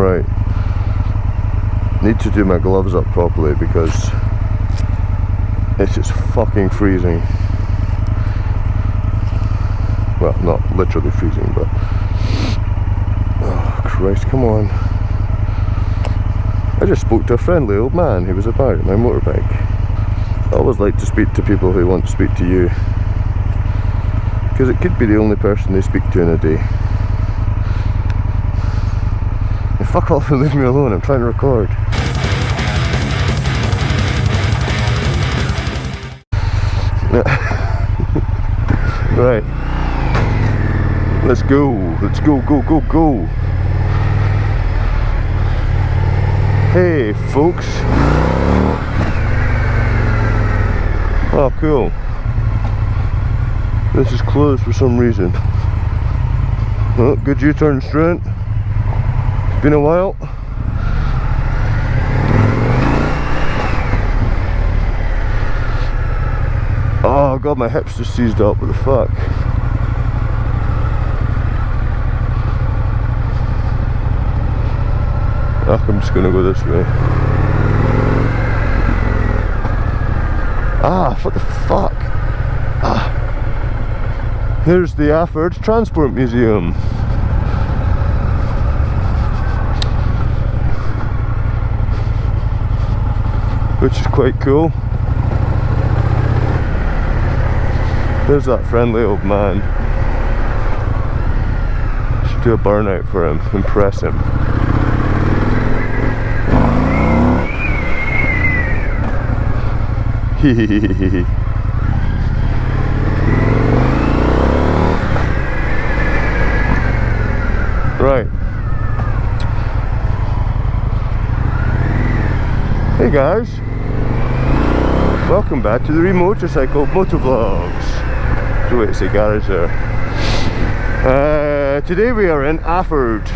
Right. Need to do my gloves up properly because it's just fucking freezing. Well, not literally freezing, but oh Christ, come on. I just spoke to a friendly old man who was about my motorbike. I always like to speak to people who want to speak to you, because it could be the only person they speak to in a day. And fuck off and leave me alone, I'm trying to record. Right. Let's go, go, go. Hey folks. Oh cool. This is closed for some reason. Oh, good U-turn straight. It's been a while. Oh god, my hips just seized up, what the fuck. I'm just gonna go this way. Ah, what the fuck? Ah. Here's the Afford Transport Museum. Which is quite cool. There's that friendly old man. Should do a burnout for him, impress him. Right. Hey guys, welcome back to the Remotorcycled Motovlogs. So it's a garage there. Today we are in Afford,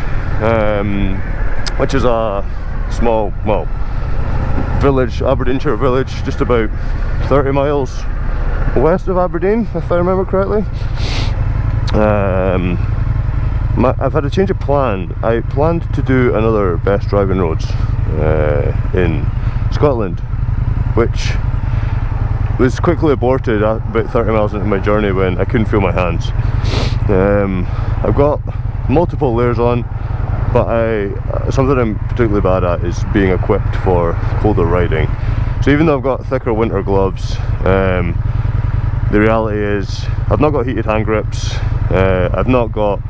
which is a small, well, village, Aberdeenshire village, just about 30 miles west of Aberdeen, if I remember correctly. I've had a change of plan. I planned to do another best driving roads in Scotland, which was quickly aborted about 30 miles into my journey when I couldn't feel my hands. I've got multiple layers on, but something I'm particularly bad at is being equipped for colder riding. So even though I've got thicker winter gloves, the reality is I've not got heated hand grips, I've not got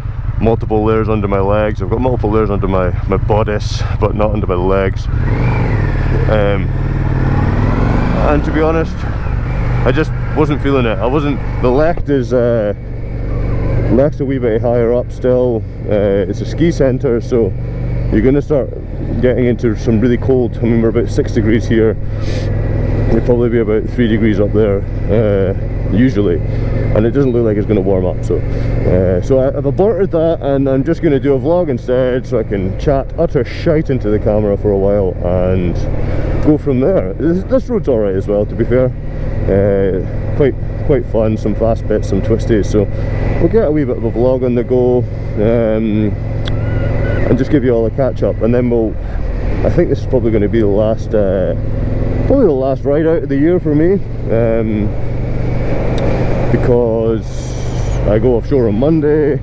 multiple layers under my legs. I've got multiple layers under my bodice, but not under my legs. And to be honest, I just wasn't feeling it. The left is left's a wee bit higher up still. It's a ski centre, so you're going to start getting into some really cold. I mean, we're about 6 degrees here. It'll probably be about 3 degrees up there usually, and it doesn't look like it's going to warm up. So I've aborted that, and I'm just going to do a vlog instead, so I can chat utter shite into the camera for a while and go from there. This road's alright as well, to be fair. Quite fun, some fast bits, some twisties, so we'll get a wee bit of a vlog on the go, and just give you all a catch up, and then I think this is probably going to be the last ride out of the year for me, because I go offshore on Monday.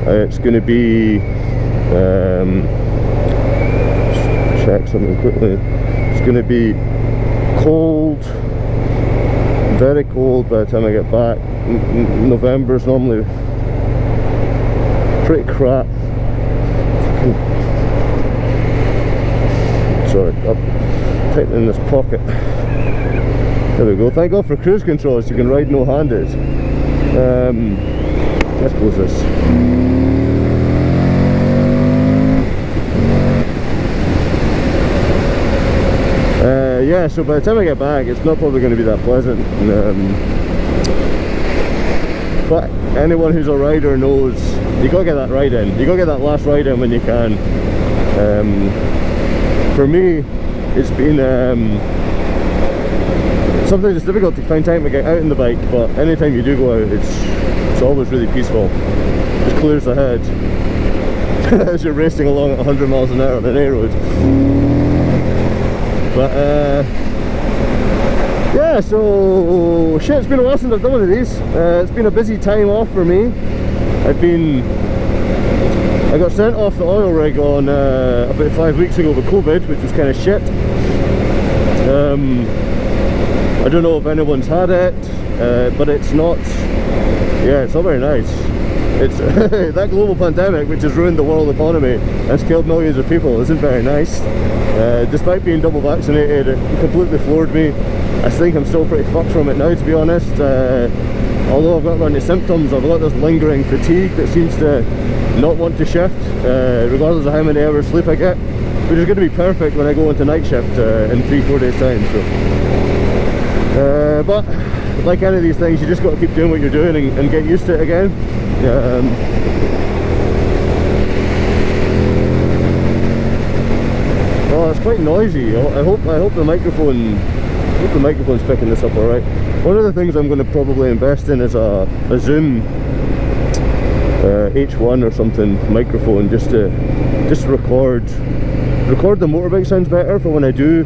It's going to be check something quickly. It's going to be cold, very cold by the time I get back. November's normally pretty crap. Sorry, tightening this pocket. There we go. Thank God for cruise control, so you can ride no-handed. Let's close this. Yeah, so by the time I get back, it's not probably going to be that pleasant. But anyone who's a rider knows you gotta get that ride in. You gotta get that last ride in when you can. For me, it's been sometimes it's difficult to find time to get out on the bike, but anytime you do go out, it's always really peaceful. Just clears the head. as you're racing along at 100 miles an hour on an A road. But yeah, so shit, it's been a while since I've done one of these. It's been a busy time off for me. I got sent off the oil rig on about 5 weeks ago with COVID, which was kind of shit. I don't know if anyone's had it, but it's not very nice. It's that global pandemic, which has ruined the world economy and has killed millions of people, isn't very nice. Despite being double vaccinated, it completely floored me. I think I'm still pretty fucked from it now, to be honest. Although I've got any symptoms, I've got this lingering fatigue that seems to not want to shift, regardless of how many hours sleep I get, which is going to be perfect when I go into night shift in 3-4 days time. So, but like any of these things, you just got to keep doing what you're doing and get used to it again. Well, it's quite noisy. I hope the microphone's picking this up all right. One of the things I'm going to probably invest in is a Zoom H1 or something microphone, just to record the motorbike sounds better for when I do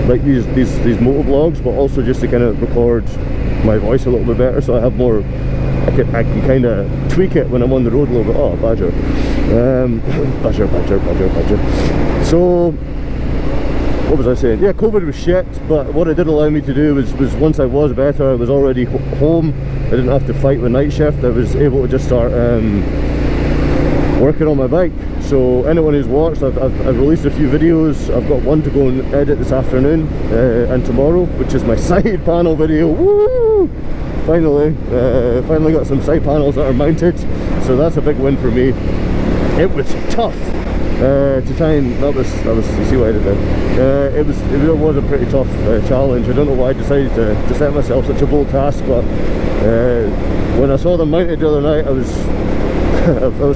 like these motovlogs, but also just to kind of record my voice a little bit better, so I have more. I can kind of tweak it when I'm on the road a little bit. Oh, badger. Badger. So, what was I saying? Yeah, COVID was shit, but what it did allow me to do was once I was better, I was already home. I didn't have to fight with night shift. I was able to just start working on my bike. So anyone who's watched, I've released a few videos. I've got one to go and edit this afternoon and tomorrow, which is my side panel video. Woo! Finally got some side panels that are mounted, so that's a big win for me. It was tough to try and that was you see what I did there. It was a pretty tough challenge. I don't know why I decided to set myself such a bold task, but when I saw them mounted the other night, I was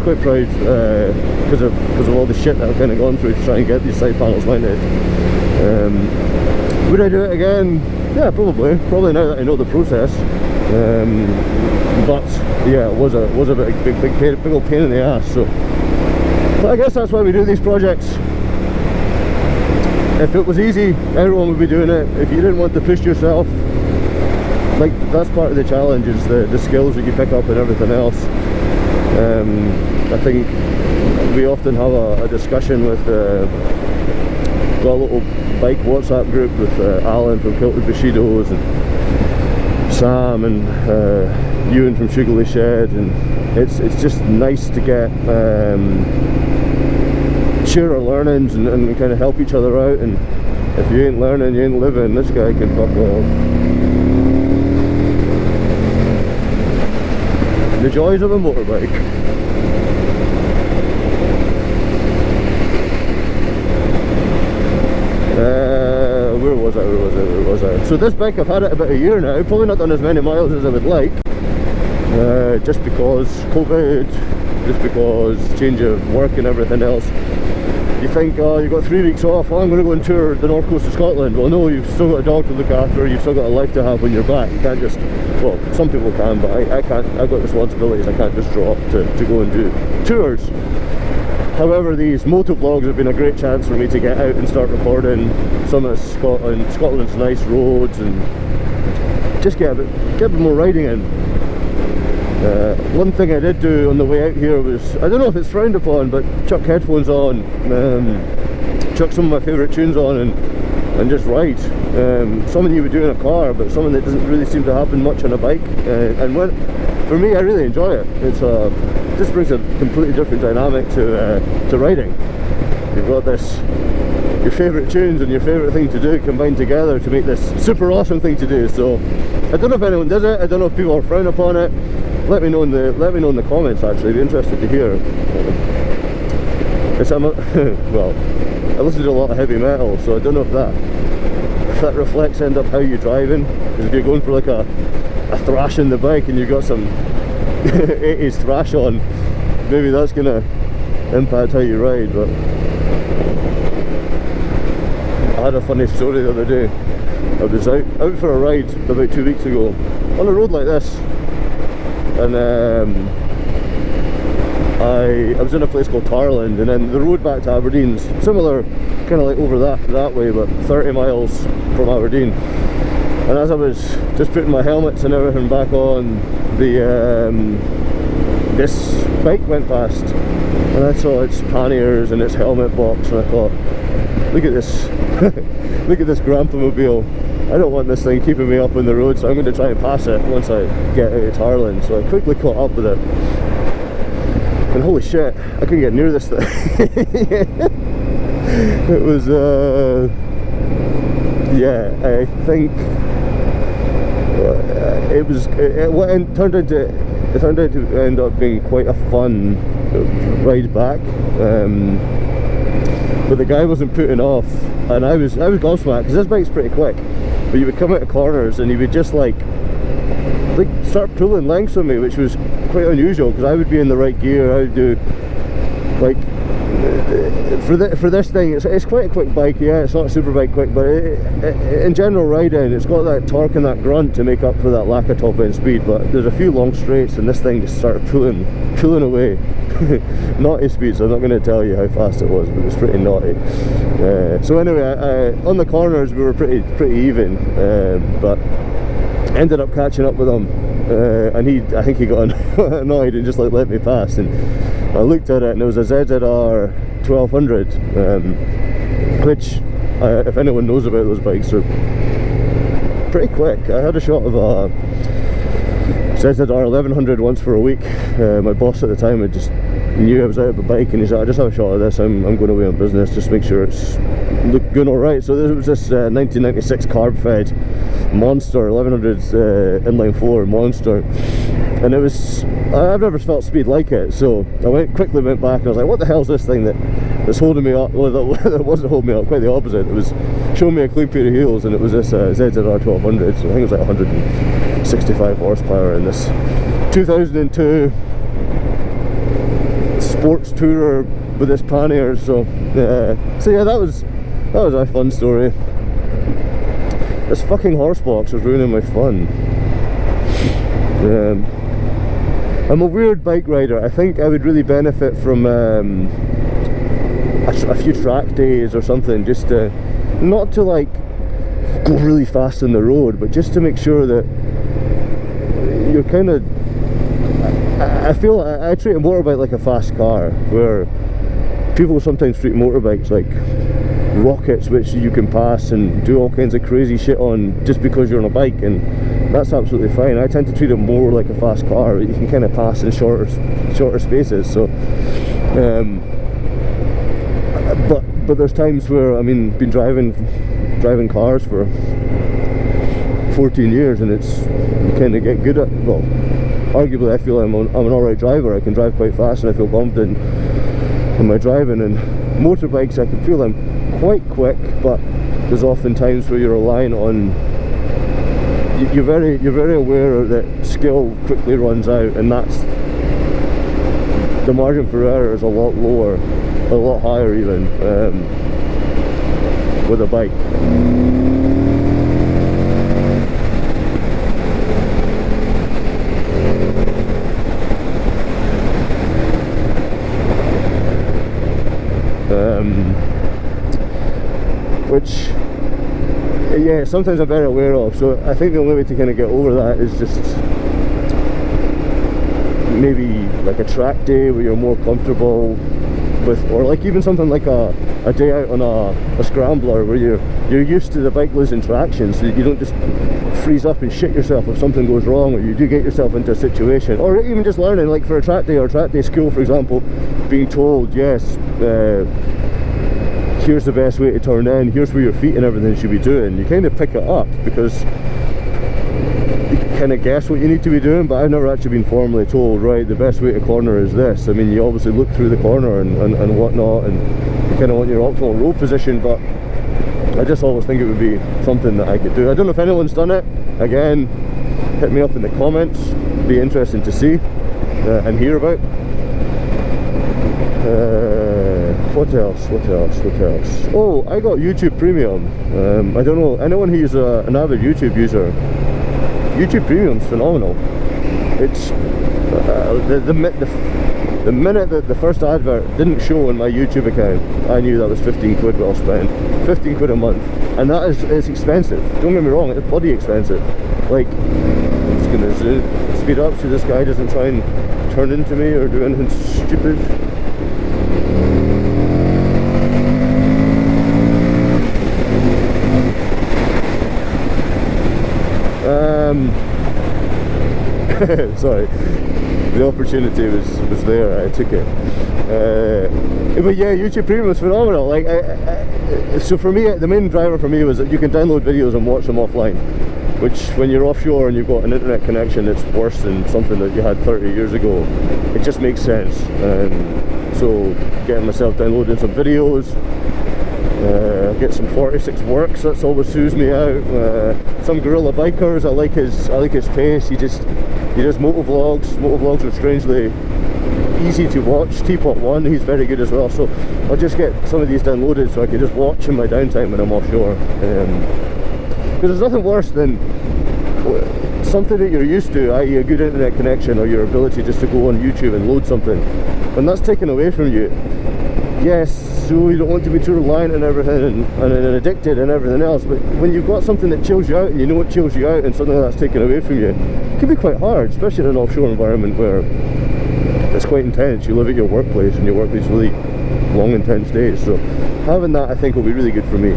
quite proud because of all the shit that I've kind of gone through to try and get these side panels mounted. Would I do it again? Yeah, probably now that I know the process. But yeah, it was a big old pain in the ass. So, but I guess that's why we do these projects. If it was easy, everyone would be doing it. If you didn't want to push yourself, like, that's part of the challenge, is the skills that you pick up and everything else. I think we often have a discussion with got a little bike WhatsApp group with Alan from Kilted Bushidos and Sam and Ewan from Sugarly Shed, and it's just nice to get share our learnings and kind of help each other out. And if you ain't learning, you ain't living. This guy can fuck off. The joys of a motorbike. Where was I? So this bike, I've had it about a year now. Probably not done as many miles as I would like, just because COVID, just because change of work and everything else. You think, oh, you've got 3 weeks off, I'm going to go and tour the north coast of Scotland. Well, no, you've still got a dog to look after, you've still got a life to have when you're back. You can't just, well, some people can, but I can't. I've got responsibilities. I can't just drop to go and do tours. However, these motovlogs have been a great chance for me to get out and start recording some of Scotland's nice roads, and just get a bit more riding in. One thing I did do on the way out here was, I don't know if it's frowned upon, but chuck headphones on, chuck some of my favourite tunes on, and just ride. Something you would do in a car, but something that doesn't really seem to happen much on a bike. And for me, I really enjoy it. It just brings a completely different dynamic to riding. You've got your favourite tunes and your favourite thing to do combined together to make this super awesome thing to do. So I don't know if anyone does it. I don't know if people are frown upon it. Let me know in the comments. Actually, I'd be interested to hear. Well, I listen to a lot of heavy metal, so I don't know if that reflects end up how you're driving. Because if you're going for like a thrash in the bike and you've got some 80s thrash on, maybe that's gonna impact how you ride. But I had a funny story the other day. I was out for a ride about 2 weeks ago on a road like this, and I was in a place called Tarland, and then the road back to Aberdeen's similar, kind of like over that way, but 30 miles from Aberdeen. And as I was just putting my helmets and everything back on, this bike went past, and I saw its panniers and its helmet box, and I thought, look at this, look at this grandpa-mobile. I don't want this thing keeping me up on the road, so I'm going to try and pass it once I get out of Tarland. So I quickly caught up with it, and holy shit, I couldn't get near this thing. It was, yeah, I think it turned out to end up being quite a fun ride back. But the guy wasn't putting off, and I was gobsmacked, because this bike's pretty quick. But you would come out of corners and he would just like start pulling lengths on me, which was quite unusual, because I would be in the right gear. I would do like for this thing, it's quite a quick bike. Yeah, it's not super bike quick, but in general riding, it's got that torque and that grunt to make up for that lack of top end speed. But there's a few long straights, and this thing just started pulling away. Naughty speed, so I'm not going to tell you how fast it was, but it was pretty naughty. So anyway, on the corners we were pretty even, but ended up catching up with him, and I think he got annoyed and just like let me pass. And I looked at it, and it was a ZZR 1200, which if anyone knows about those bikes, are pretty quick. I had a shot of a ZZR 1100 once for a week. My boss at the time had just knew I was out of a bike, and he said, "I just have a shot of this. I'm going away on business. Just make sure it's going all right." So there was this 1996 carb-fed monster 1100 inline 4 monster, and it was, I've never felt speed like it. So I quickly went back, and I was like, "What the hell's this thing that's holding me up?" Well, that wasn't holding me up. Quite the opposite. It was showing me a clean pair of heels, and it was this ZZR 1200. So I think it was like 165 horsepower in this 2002 sports tourer with this pannier. So yeah, that was a fun story. This fucking horse box was ruining my fun. I'm a weird bike rider. I think I would really benefit from a few track days or something, just to, not to like go really fast on the road, but just to make sure that you're kind of, I feel I treat a motorbike like a fast car, where people sometimes treat motorbikes like rockets which you can pass and do all kinds of crazy shit on just because you're on a bike, and that's absolutely fine. I tend to treat it more like a fast car that you can kind of pass in shorter spaces. So but there's times where, I mean, been driving cars for 14 years, and it's, you kind of get good at, well, arguably I feel I'm an alright driver. I can drive quite fast and I feel confident in my driving. And motorbikes, I can feel I'm quite quick, but there's often times where you're relying on, you're very aware that skill quickly runs out, and that's, the margin for error is a lot lower, a lot higher even, with a bike. Which, yeah, sometimes I'm very aware of. So I think the only way to kind of get over that is just maybe like a track day where you're more comfortable with, or like even something like a day out on a scrambler where you're used to the bike losing traction, so you don't just freeze up and shit yourself if something goes wrong, or you do get yourself into a situation. Or even just learning, like for a track day or track day school, for example, being told, yes, here's the best way to turn in, here's where your feet and everything should be doing. You kind of pick it up because you kind of guess what you need to be doing, but I've never actually been formally told, right, the best way to corner is this. I mean, you obviously look through the corner and whatnot, and you kind of want your optimal road position, but I just always think it would be something that I could do. I don't know if anyone's done it. Again, hit me up in the comments. It'd be interesting to see and hear about. What else? Oh, I got YouTube Premium. I don't know, anyone who's an avid YouTube user, YouTube Premium's phenomenal. It's The minute that the first advert didn't show on my YouTube account, I knew that was 15 quid well spent. 15 quid a month. And that is, it's expensive. Don't get me wrong, it's bloody expensive. Like, I'm just gonna speed up so this guy doesn't try and turn into me or do anything stupid. Sorry, the opportunity was there. I took it. But yeah, YouTube Premium was phenomenal. Like, so for me, the main driver for me was that you can download videos and watch them offline. Which, when you're offshore and you've got an internet connection, it's worse than something that you had 30 years ago. It just makes sense. So, getting myself downloading some videos. Get some 46 works, that's always soothes me out. Some guerrilla bikers, I like his pace. He does motovlogs. Motovlogs are strangely easy to watch. Teapot One, he's very good as well. So I'll just get some of these downloaded so I can just watch in my downtime when I'm offshore. Because there's nothing worse than something that you're used to, i.e. a good internet connection or your ability just to go on YouTube and load something. When that's taken away from you, yes, so you don't want to be too reliant on everything and addicted and everything else, but when you've got something that chills you out and you know it chills you out and suddenly that's taken away from you, it can be quite hard, especially in an offshore environment where it's quite intense. You live at your workplace and you work these really long, intense days, so having that I think will be really good for me.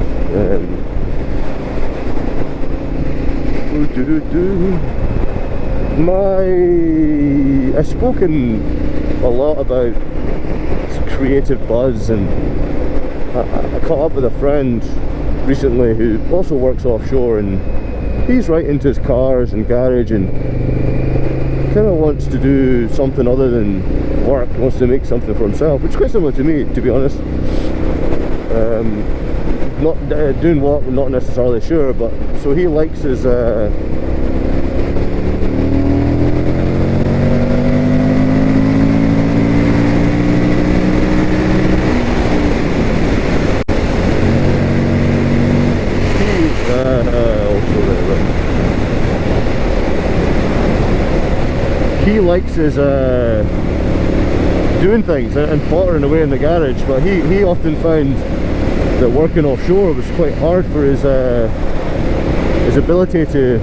I've spoken a lot about creative buzz, and I caught up with a friend recently who also works offshore, and he's right into his cars and garage and kind of wants to do something other than work. He wants to make something for himself, which is quite similar to me, to be honest. Not doing what, not necessarily sure, but so he likes his doing things and pottering away in the garage, but he often found that working offshore was quite hard for his ability to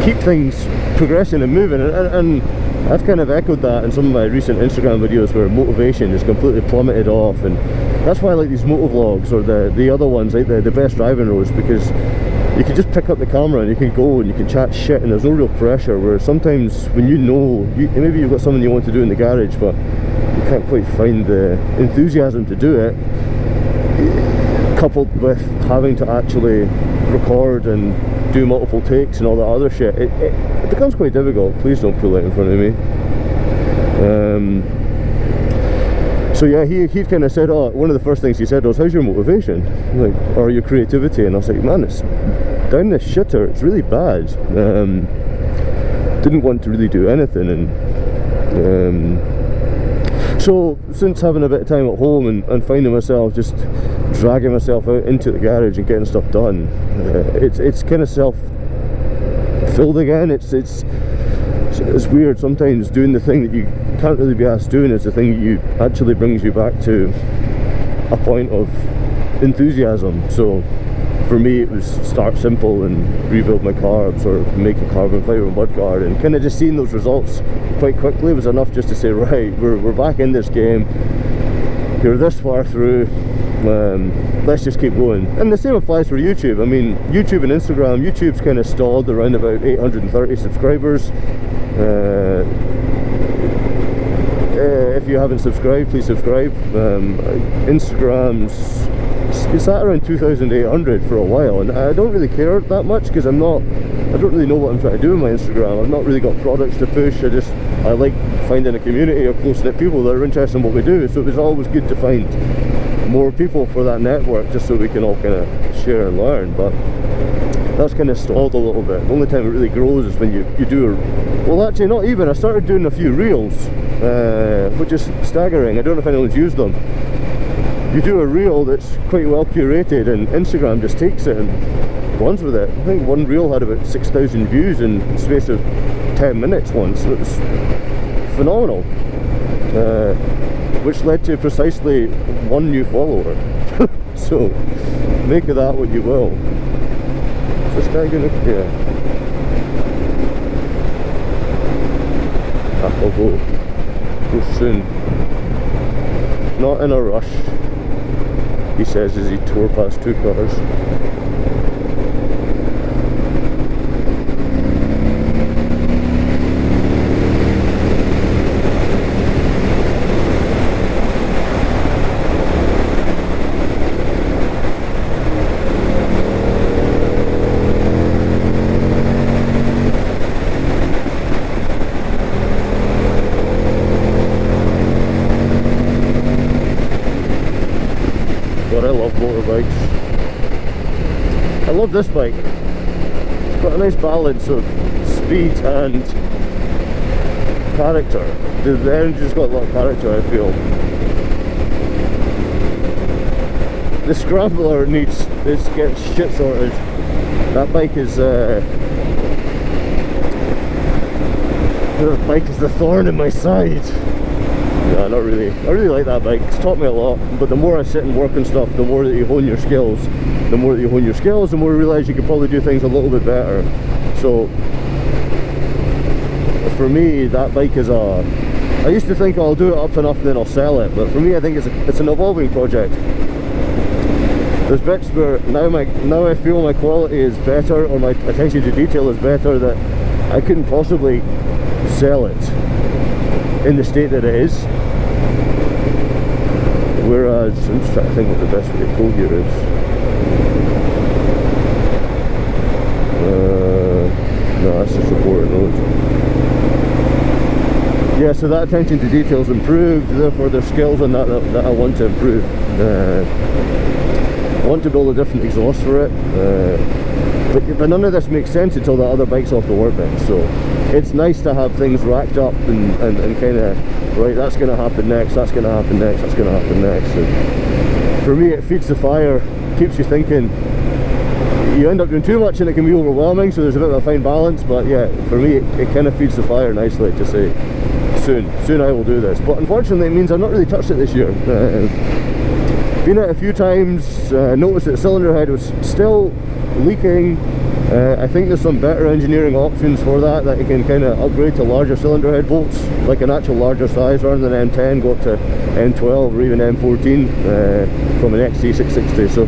keep things progressing and moving, and I've kind of echoed that in some of my recent Instagram videos where motivation is completely plummeted off, and that's why I like these motovlogs or the other ones, like the best driving roads, because you can just pick up the camera and you can go and you can chat shit and there's no real pressure, where sometimes when maybe you've got something you want to do in the garage but you can't quite find the enthusiasm to do it, coupled with having to actually record and do multiple takes and all that other shit, it becomes quite difficult. Please don't pull it in front of me. So yeah, he kind of said, one of the first things he said was, how's your motivation, like, or your creativity? And I was like, man, it's down this shitter, it's really bad. Didn't want to really do anything, and so since having a bit of time at home and finding myself just dragging myself out into the garage and getting stuff done, it's kind of self-filled again. It's weird sometimes. Doing the thing that you can't really be asked doing is the thing that you actually brings you back to a point of enthusiasm. So for me it was start simple and rebuild my carbs or make a carbon fiber mudguard, and kind of just seeing those results quite quickly was enough just to say, right, we're back in this game, you're this far through, let's just keep going. And the same applies for YouTube. I mean, YouTube and Instagram. YouTube's kind of stalled around about 830 subscribers. If you haven't subscribed, please subscribe. Instagram's it's at around 2,800 for a while, and I don't really care that much because I don't really know what I'm trying to do with my Instagram. I've not really got products to push. I like finding a community of close-knit people that are interested in what we do, so it was always good to find more people for that network, just so we can all kind of share and learn. But that's kind of stalled a little bit. The only time it really grows is when you do well, actually not even. I started doing a few reels, which is staggering. I don't know if anyone's used them. You do a reel that's quite well curated and Instagram just takes it and runs with it. I think one reel had about 6,000 views in the space of 10 minutes once. It was phenomenal, which led to precisely 1 new follower. So make of that what you will. Is this guy gonna, yeah. I'll go soon. Not in a rush, he says as he tore past 2 cars. I love motorbikes. I love this bike. It's got a nice balance of speed and character. The engine's got a lot of character, I feel. The scrambler needs to get shit sorted. That bike is the thorn in my side. No, not really. I really like that bike. It's taught me a lot. But the more I sit and work and stuff, the more that you hone your skills. The more that you hone your skills, the more you realise you could probably do things a little bit better. So for me, that bike is a... I used to think, oh, I'll do it up enough and then I'll sell it. But for me, I think it's an evolving project. There's bits where now I feel my quality is better, or my attention to detail is better, that I couldn't possibly sell it in the state that it is. Whereas, I'm just trying to think what the best way to go here is. No, that's just supporting road. Yeah, so that attention to detail is improved, therefore there's skills on that I want to improve. I want to build a different exhaust for it, but none of this makes sense until the other bike's off the workbench. So it's nice to have things racked up and kind of, right, that's going to happen next, that's going to happen next, that's going to happen next. And for me, it feeds the fire, keeps you thinking. You end up doing too much and it can be overwhelming, so there's a bit of a fine balance. But yeah, for me, it kind of feeds the fire nicely to say, soon I will do this. But unfortunately, it means I've not really touched it this year. Been out a few times, noticed that the cylinder head was still leaking. I think there's some better engineering options for that you can kind of upgrade to larger cylinder head bolts, like an actual larger size, rather than M10, go up to M12 or even M14 from an XC660. So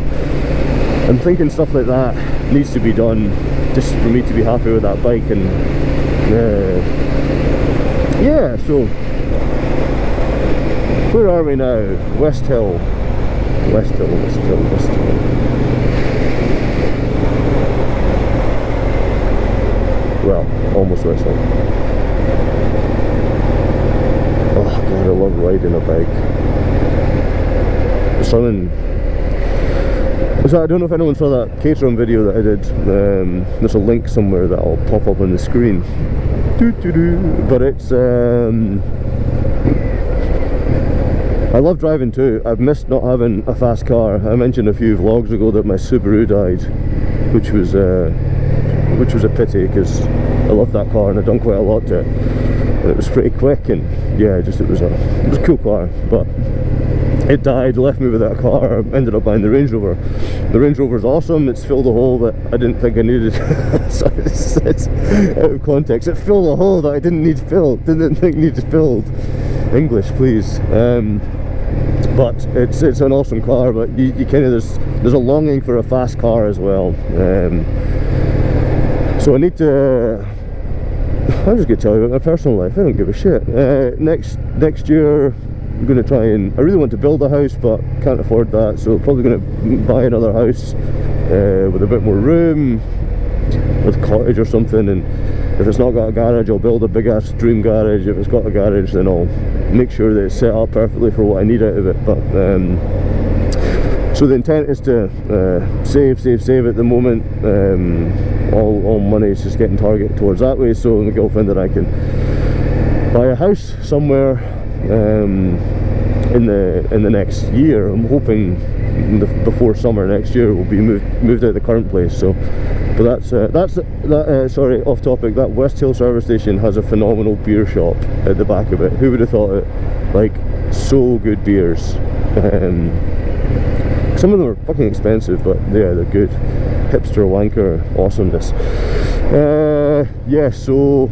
I'm thinking stuff like that needs to be done just for me to be happy with that bike. And yeah, so where are we now? West Hill. West Hill. Well, almost West Hill. Oh god, I love riding a bike. So I don't know if anyone saw that Caterham video that I did. There's a link somewhere that will pop up on the screen. But it's I love driving too. I've missed not having a fast car. I mentioned a few vlogs ago that my Subaru died, which was a pity, because I loved that car and I'd done quite a lot to it. And it was pretty quick, and yeah, it was a cool car. But it died, left me with that car. I ended up buying the Range Rover. The Range Rover's awesome. It's filled a hole that I didn't think I needed. Sorry, it's out of context. It filled a hole that I didn't think needed filled. English, please. But it's an awesome car. But you kind of there's a longing for a fast car as well. So I need to. I'm just going to tell you about my personal life. I don't give a shit. Next year, I'm going to try and... I really want to build a house, but can't afford that. So probably going to buy another house with a bit more room, with a cottage or something. And if it's not got a garage, I'll build a big ass dream garage. If it's got a garage, then I'll make sure that it's set up perfectly for what I need out of it. But so the intent is to save at the moment. All money is just getting targeted towards that way, so my girlfriend and I can buy a house somewhere in the next year. I'm hoping before summer next year we'll be moved out of the current place. So, but sorry, off topic. That West Hill service station has a phenomenal beer shop at the back of it. Who would have thought it? Like, so good beers. Some of them are fucking expensive, but yeah, they're good. Hipster wanker awesomeness. Yeah, so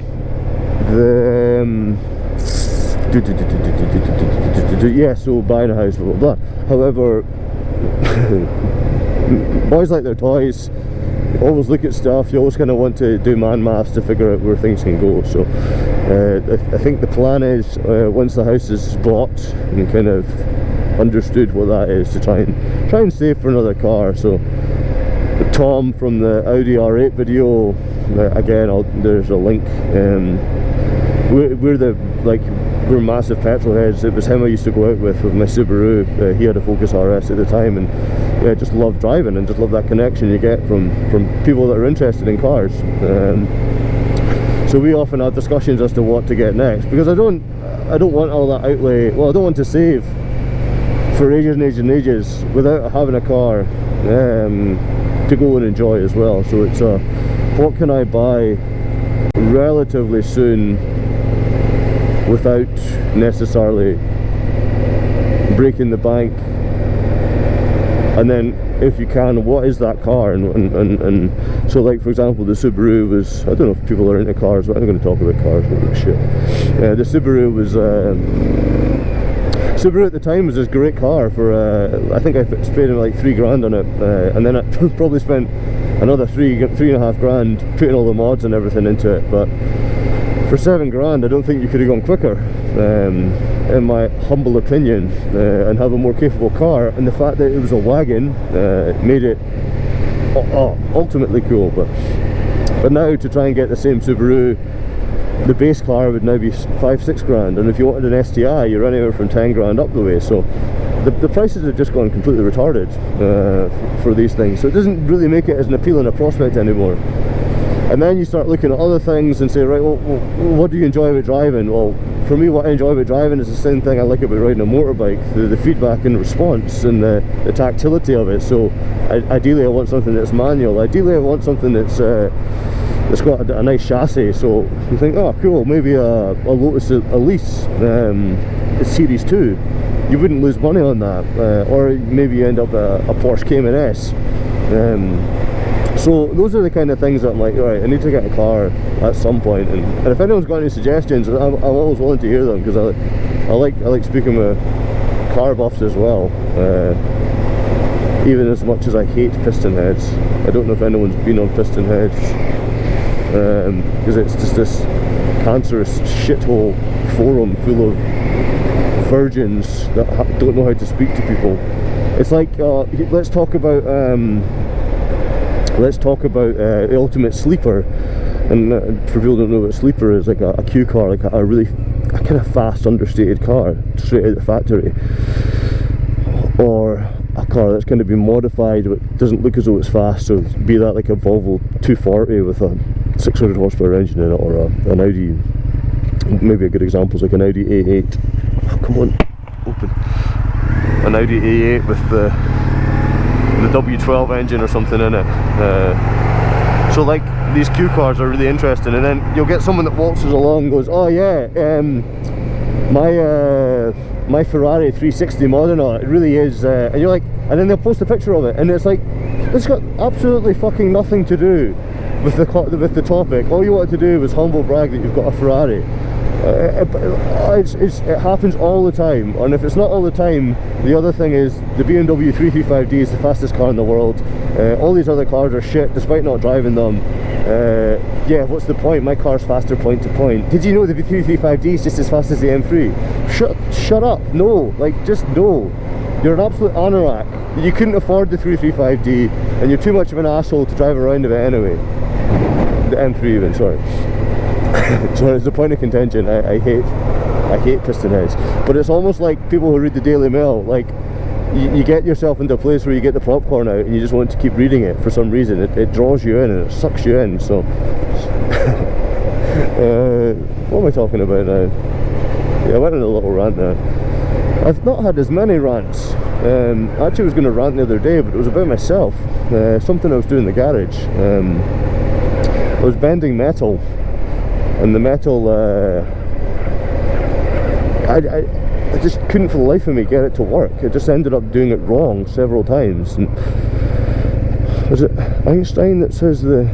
yeah, so buying a house, blah blah blah. However, boys like their toys. You always look at stuff. You always kind of want to do man maths to figure out where things can go. So I think the plan is, once the house is bought and kind of understood what that is, to try and save for another car. So Tom from the Audi R8 video, again, there's a link. We're massive petrol heads. It was him I used to go out with my Subaru. He had a Focus RS at the time, and yeah, just love driving and just love that connection you get from people that are interested in cars. So we often have discussions as to what to get next, because I don't want all that outlay. Well, I don't want to save for ages and ages and ages without having a car to go and enjoy as well. So it's what can I buy relatively soon without necessarily breaking the bank, and then if you can, what is that car? And so, like, for example, the Subaru was, I don't know if people are into cars, but I'm going to talk about cars, but shit. The Subaru was Subaru at the time was this great car for I think I spent like $3,000 on it, and then I probably spent another $3.5 grand putting all the mods and everything into it. But for $7,000, I don't think you could have gone quicker, in my humble opinion, and have a more capable car. And the fact that it was a wagon made it ultimately cool. But now to try and get the same Subaru, the base car would now be $5-6 grand, and if you wanted an STI, you're running over from 10 grand up the way. So the prices have just gone completely retarded for these things. So it doesn't really make it as an appealing a prospect anymore. And then you start looking at other things and say, right, well, what do you enjoy about driving? Well, for me, what I enjoy about driving is the same thing I like about riding a motorbike: the feedback and response and the tactility of it. So ideally, I want something that's manual. Ideally, I want something that's got a nice chassis. So you think, oh, cool, maybe a Lotus Elise Series 2. You wouldn't lose money on that, or maybe you end up a Porsche Cayman S. So those are the kind of things that I'm like, alright, I need to get a car at some point. And if anyone's got any suggestions, I'm always willing to hear them, because I like speaking with car buffs as well. Even as much as I hate piston heads. I don't know if anyone's been on piston heads, because it's just this cancerous shithole forum full of virgins that don't know how to speak to people. It's like, let's talk about the ultimate sleeper. And for people who don't know what a sleeper is, like a Q car, like a kind of fast, understated car straight out of the factory, or a car that's going to be modified but doesn't look as though it's fast. So be that like a Volvo 240 with a 600 horsepower engine in it, or an Audi. Maybe a good example is like an Audi A8. Oh, come on, open. An Audi A8 with the W12 engine or something in it. So like, these Q cars are really interesting, and then you'll get someone that waltzes along and goes, oh yeah, my Ferrari 360 Modena, it really is, and you're like, and then they'll post a picture of it, and it's like, it's got absolutely fucking nothing to do with the topic. All you wanted to do was humble brag that you've got a Ferrari. It happens all the time, and if it's not all the time, the other thing is the BMW 335D is the fastest car in the world. All these other cars are shit despite not driving them. Yeah, what's the point? My car's faster point to point. Did you know the 335D is just as fast as the M3? Shut up. No, like, just no. You're an absolute anorak. You couldn't afford the 335D, and you're too much of an asshole to drive around in it anyway. The M3 even, sorry. So it's a point of contention. I hate piston heads, but it's almost like people who read the Daily Mail. Like, you get yourself into a place where you get the popcorn out and you just want to keep reading it for some reason. It draws you in and it sucks you in. So what am I talking about now? Yeah, I went on a little rant there. I've not had as many rants. Actually I was going to rant the other day, but it was about myself. Something I was doing in the garage. I was bending metal, and the metal, I just couldn't for the life of me get it to work. I just ended up doing it wrong several times. And was it Einstein that says the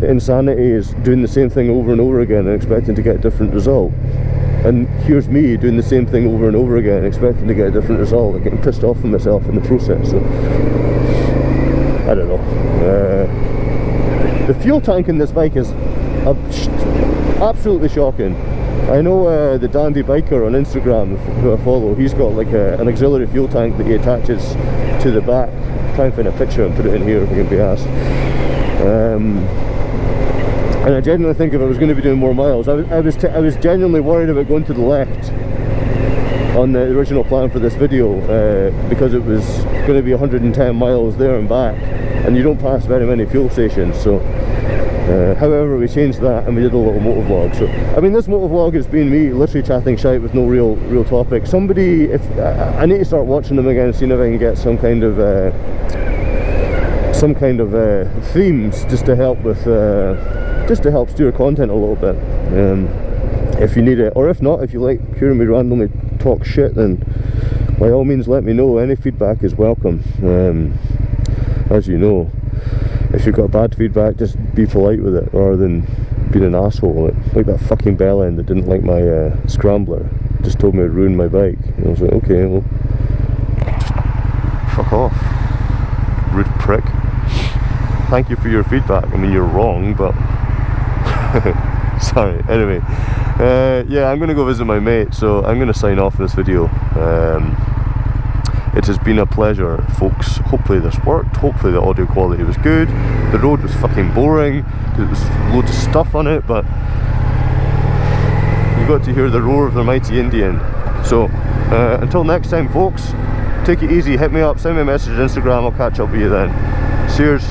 insanity is doing the same thing over and over again and expecting to get a different result? And here's me doing the same thing over and over again, expecting to get a different result and getting pissed off with myself in the process. So, I don't know. The fuel tank in this bike is absolutely shocking. I know the Dandy Biker on Instagram, who I follow, he's got like an auxiliary fuel tank that he attaches to the back. Try and find a picture and put it in here if I can be asked. And I genuinely think if I was going to be doing more miles, I was genuinely worried about going to the left on the original plan for this video, because it was going to be 110 miles there and back, and you don't pass very many fuel stations. So however, we changed that and we did a little motovlog. So I mean, this motovlog has been me literally chatting shite with no real topic. Somebody, if I need to start watching them again, seeing if I can get some kind of themes just to help with steer content a little bit, if you need it. Or if not, if you like hearing me randomly talk shit, then by all means let me know. Any feedback is welcome. As you know, if you've got bad feedback, just be polite with it rather than being an asshole. Like that fucking bell end that didn't like my scrambler, just told me it ruined my bike. And I was like, okay, well, just fuck off, rude prick. Thank you for your feedback. I mean, you're wrong, but sorry. Anyway, yeah, I'm gonna go visit my mate, so I'm gonna sign off this video. It has been a pleasure, folks. Hopefully this worked. Hopefully the audio quality was good. The road was fucking boring. There was loads of stuff on it, but you got to hear the roar of the mighty Indian. So until next time, folks, take it easy. Hit me up, send me a message on Instagram. I'll catch up with you then. Cheers.